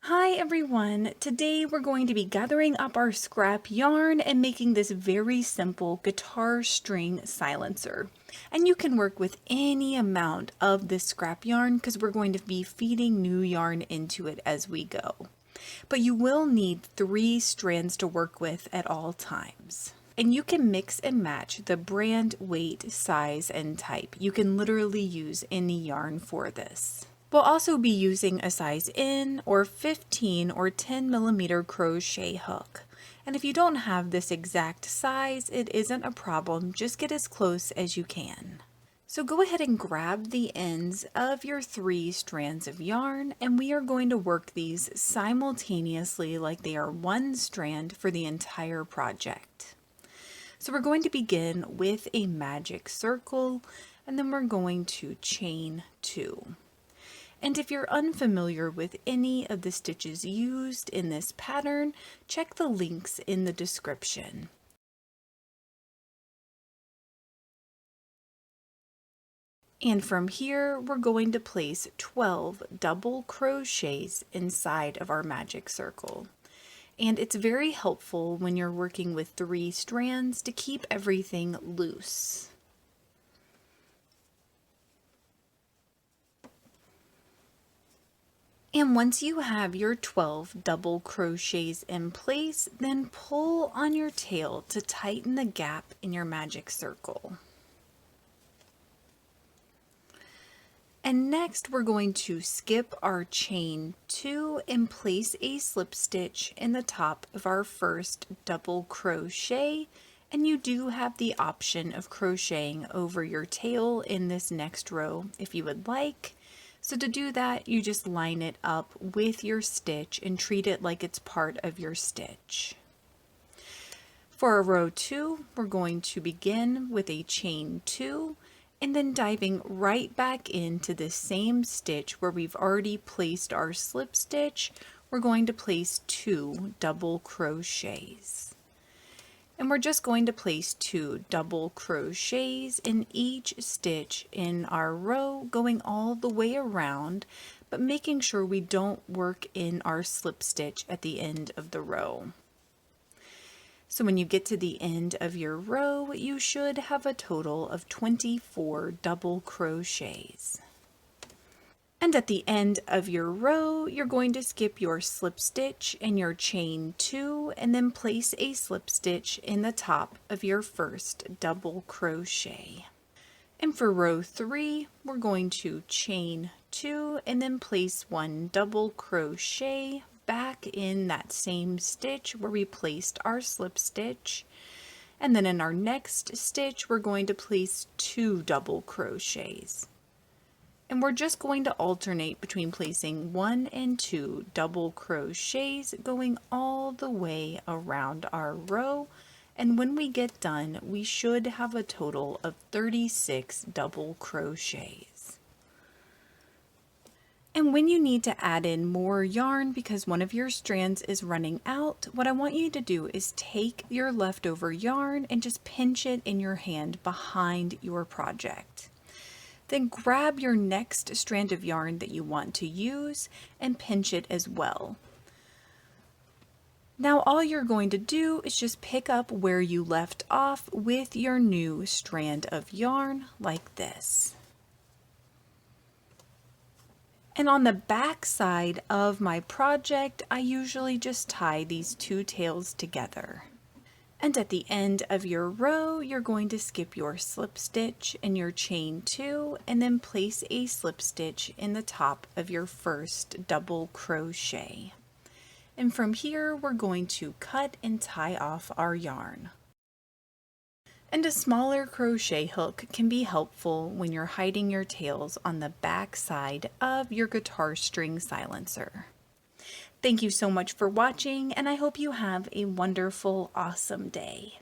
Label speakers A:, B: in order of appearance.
A: Hi everyone! Today we're going to be gathering up our scrap yarn and making this very simple guitar string silencer. And you can work with any amount of this scrap yarn because we're going to be feeding new yarn into it as we go. But you will need 3 strands to work with at all times. And you can mix and match the brand, weight, size, and type. You can literally use any yarn for this. We'll also be using a size N or 15 or 10 millimeter crochet hook. And if you don't have this exact size, it isn't a problem. Just get as close as you can. So go ahead and grab the ends of your 3 strands of yarn, and we are going to work these simultaneously like they are one strand for the entire project. So we're going to begin with a magic circle, and then we're going to chain 2. And if you're unfamiliar with any of the stitches used in this pattern, check the links in the description. And from here, we're going to place 12 double crochets inside of our magic circle. And it's very helpful when you're working with 3 strands to keep everything loose. And once you have your 12 double crochets in place, then pull on your tail to tighten the gap in your magic circle. And next we're going to skip our chain 2 and place a slip stitch in the top of our first double crochet. And you do have the option of crocheting over your tail in this next row if you would like. So to do that, you just line it up with your stitch and treat it like it's part of your stitch. For row 2, we're going to begin with a chain 2 and then diving right back into the same stitch where we've already placed our slip stitch. We're going to place 2 double crochets. And we're just going to place 2 double crochets in each stitch in our row, going all the way around, but making sure we don't work in our slip stitch at the end of the row. So when you get to the end of your row, you should have a total of 24 double crochets. And at the end of your row, you're going to skip your slip stitch and your chain 2 and then place a slip stitch in the top of your first double crochet. And for row 3, we're going to chain 2 and then place 1 double crochet back in that same stitch where we placed our slip stitch. And then in our next stitch, we're going to place 2 double crochets. And we're just going to alternate between placing 1 and 2 double crochets going all the way around our row. And when we get done, we should have a total of 36 double crochets. And when you need to add in more yarn because one of your strands is running out, what I want you to do is take your leftover yarn and just pinch it in your hand behind your project. Then grab your next strand of yarn that you want to use and pinch it as well. Now all you're going to do is just pick up where you left off with your new strand of yarn like this. And on the back side of my project, I usually just tie these 2 tails together. And at the end of your row, you're going to skip your slip stitch and your chain 2 and then place a slip stitch in the top of your first double crochet. And from here, we're going to cut and tie off our yarn. And a smaller crochet hook can be helpful when you're hiding your tails on the back side of your guitar string silencer. Thank you so much for watching, and I hope you have a wonderful, awesome day.